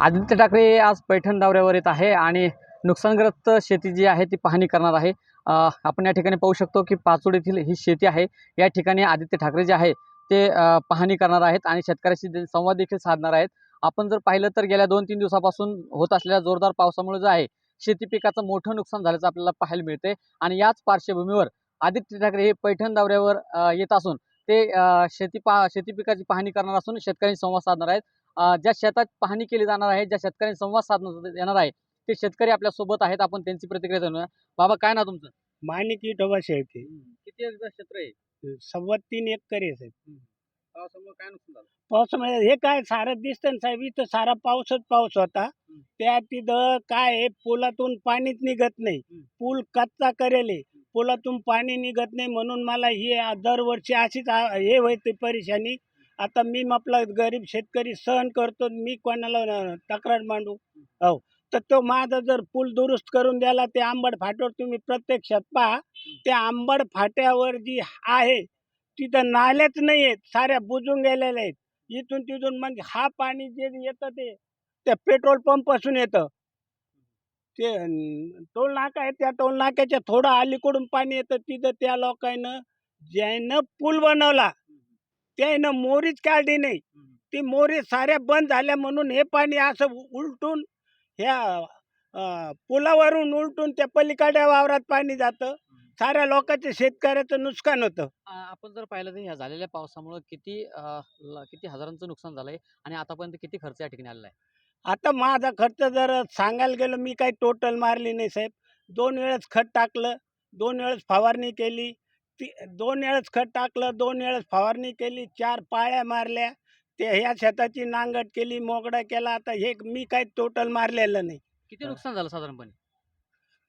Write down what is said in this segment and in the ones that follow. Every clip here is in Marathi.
आदित्य ठाकरे आज पैठण दौऱ्यावर येत आहे आणि नुकसानग्रस्त शेती जी आहे ती पाहणी करणार आहे। आपण या ठिकाणी पाहू शकतो की पाचोड येथील ही शेती आहे। या ठिकाणी आदित्य ठाकरे जे आहे ते पाहणी करणार आहेत आणि शेतकऱ्याशी संवाद देखील साधणार आहेत। आपण जर पाहिलं तर गेल्या 2-3 दिवसापासून होत असलेल्या जोरदार पावसामुळे जे आहे शेती पिकाचं मोठं नुकसान झाल्याचं आपल्याला पाहायला मिळते आणि याच पार्श्वभूमीवर आदित्य ठाकरे हे पैठण दौऱ्यावर येत असून ते शेती पिकाची पाहणी करणार असून शेतकऱ्यांशी संवाद साधणार आहेत। ज्या शेतात पाहणी केली जाणार आहे, ज्या शेतकऱ्यांशी संवाद साधण्यात येणार आहे ते शेतकरी आपल्या सोबत आहेत। आपण त्यांची प्रतिक्रिया जाणूया। बाबा, काय ना तुमचं? माणिक विठोबा शेळके. किती एकदा क्षेत्र आहे? 3.25 एकर आहे साहेब. पावसामुळे काय नुकसान झालं? पावसामुळे हे काय सारं दिसतं ना साहेब, इथं सारा पाऊसच पाऊस होता. त्या तिथं काय आहे, पुलातून पाणीच निघत नाही. पूल कच्चा करेल, पुलातून पाणी निघत नाही म्हणून मला ही दरवर्षी अशीच हे होते परेशानी. आता मी आपला गरीब शेतकरी सहन करतो, मी कोणाला तक्रार मांडू? हो, तर तो माझा जर पूल दुरुस्त करून द्याला, ते आंबड फाट्यावर तुम्ही प्रत्यक्षात पहा. त्या आंबड फाट्यावर जी आहे तिथं नाल्याच नाही आहेत, साऱ्या बुजून गेलेल्या आहेत. इथून तिथून मग हा पाणी जे येतं ते त्या पेट्रोल पंप पासून येतं. ते टोल नाका आहे, त्या टोल नाक्याच्या थोडं अलीकडून पाणी येतं. तिथं त्या लोकांना ज्यानं पूल बनवला त्यानं मोरीच काढली नाही. ती मोरी साऱ्या बंद झाल्या म्हणून हे पाणी असं उलटून ह्या पुलावरून उलटून त्या पलीकडच्या वावरात पाणी जातं. साऱ्या लोकांचं शेतकऱ्याचं नुकसान होतं. आपण जर पाहिलं तर ह्या झालेल्या पावसामुळे किती हजारांचं नुकसान झालंय आणि आतापर्यंत किती खर्च या ठिकाणी आलेला आहे? आता माझा खर्च जर सांगायला गेलो, मी काही टोटल मारली नाही साहेब. 2 वेळेस खत टाकलं, 2 वेळेस फवारणी केली. 2 वेळेस खत टाकलं, 2 वेळेस फवारणी केली, 4 पाळ्या मारल्या. ते ह्या शेताची नांगरट केली, मोगडा केला. आता हे मी काही टोटल मारलेलं नाही. किती नुकसान झालं साधारणपणे?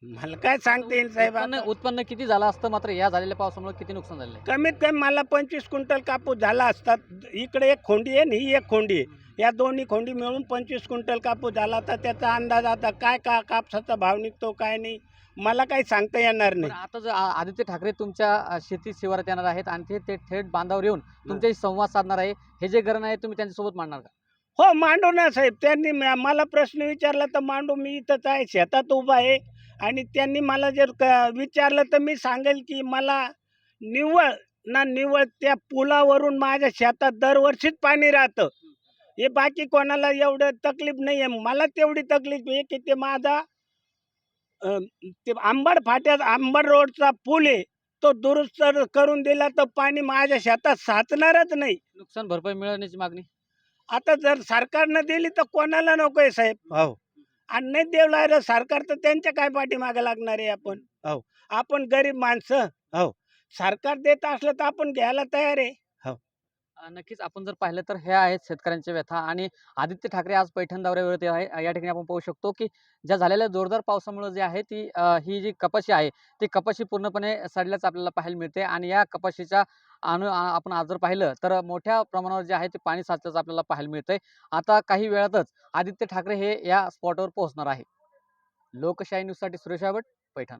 मला काय सांगता येईल साहेब उत्पन्न आता. उत्पन्न किती झालं असतं, मात्र या झालेल्या पावसामुळे किती नुकसान झालेलं आहे? कमीत कमी मला 25 क्विंटल कापूस झाला असता. इकडे एक खोंडी आहे आणि ही एक खोंडी आहे. या दोन्ही खोंडी मिळून 25 क्विंटल कापूस झाला. तर त्याचा अंदाज आता काय कापसाचा भाव निघतो काय नाही मला काही सांगता येणार नाही. बरं, आता जर आदित्य ठाकरे तुमच्या शेती शिवारात येणार आहेत आणि ते थेट बांधावर येऊन तुमच्याशी संवाद साधणार आहे, हे जे गरण आहे तुम्ही त्यांच्यासोबत मांडणार का? हो, मांडू ना साहेब. त्यांनी मला प्रश्न विचारला तर मांडू. मी इथंच आहे, शेतात उभा आहे. आणि त्यांनी मला जर विचारलं तर मी सांगेल की मला निव्वळ ना निव्वळ त्या पुलावरून माझ्या शेतात दरवर्षीच पाणी राहतं. हे बाकी कोणाला एवढं तकलीफ नाही आहे. मला तेवढी तकलीफ आहे की ते माझा ते आंबड रोडचा पूल आहे, तो दुरुस्त करून दिला तर पाणी माझ्या शेतात साचणारच नाही. नुकसान भरपाई मिळवण्याची मागणी. आता जर सरकारनं दिली तर कोणाला नको आहे साहेब. हो, आणि नाही देवला सरकार तर त्यांच्या काय पाठीमागे लागणार आहे आपण? हो, आपण गरीब माणसं. हो, सरकार देत असलं तर आपण घ्यायला तयार आहे. हो. नक्कीच आपण जर पाहिलं तर ह्या आहेत शेतकऱ्यांच्या व्यथा आणि आदित्य ठाकरे आज पैठण दौऱ्यावर येत आहे। या ठिकाणी आपण पाहू शकतो की ज्या झालेल्या जोरदार पावसामुळे जे आहे ही जी कपाशी आहे ती कपाशी पूर्णपणे सडल्याचं आपल्याला पाहायला मिळते आणि या कपाशीच्या आपण आज जर पाहिलं तर मोठ्या प्रमाणावर जे आहे ते पाणी साचल्याचं आपल्याला पाहायला मिळतंय। आता काही वेळातच आदित्य ठाकरे हे या स्पॉटवर पोहोचणार आहे। लोकशाही न्यूजसाठी सुरेश आवड, पैठण।